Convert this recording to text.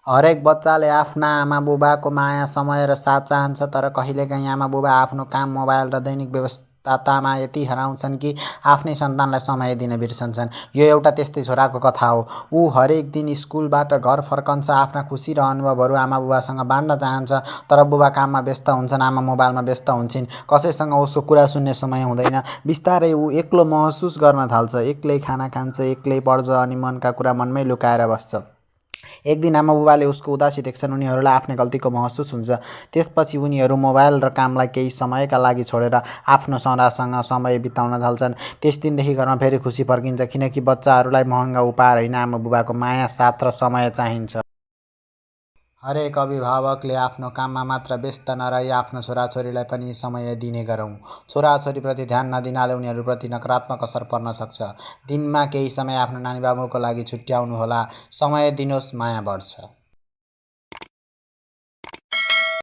हरेक बच्चाले आफ्ना आमाबुबाको माया, समय र साथ चाहन्छ, तर कहिलेकाहीँ आमाबुबा आफ्नो काम, मोबाइल र दैनिक व्यस्ततामा यति हराउँछन् कि आफ्नै सन्तानलाई समय दिन बिर्सन्छन्। यो एउटा त्यस्तै छोराको कथा हो। ऊ हरेक दिन स्कुलबाट घर फर्कन्छ, आफ्ना खुसी र अनुभवहरू आमाबुबासँग बाँड्न चाहन्छ, तर बुबा काममा व्यस्त हुन्छन्, आमा मोबाइलमा व्यस्त हुन्छन्। कसैसँग उसको कुरा सुन्ने समय हुँदैन। बिस्तारै ऊ एक्लो महसुस गर्न थाल्छ, एक्लै खाना खान्छ, एक्लै पढ्छ अनि मनका कुरा मनमै लुकाएर बस्छ। एक दिन आमाबुबाले उसको उदासी देख्छन्। उनीहरूलाई आफ्नै गल्तीको महसुस हुन्छ। त्यसपछि उनीहरू मोबाइल र कामलाई केही समयका लागि छोडेर आफ्नो छोरासँग समय बिताउन थाल्छन्। त्यस दिनदेखि घरमा फेरि खुसी फर्किन्छ, किनकि बच्चाहरूलाई महँगा उपहार होइन, आमाबुबाको माया, साथ र समय चाहिन्छ। हरेक अभिभावकले आफ्नो काममा मात्र व्यस्त नरही आफ्नो छोराछोरीलाई पनि समय दिने गरौँ। छोराछोरीप्रति ध्यान नदिनाले उनीहरूप्रति नकारात्मक असर पर्न सक्छ। दिनमा केही समय आफ्नो नानीबाबुको लागि छुट्याउनुहोला। समय दिनुहोस्, माया बढ्छ।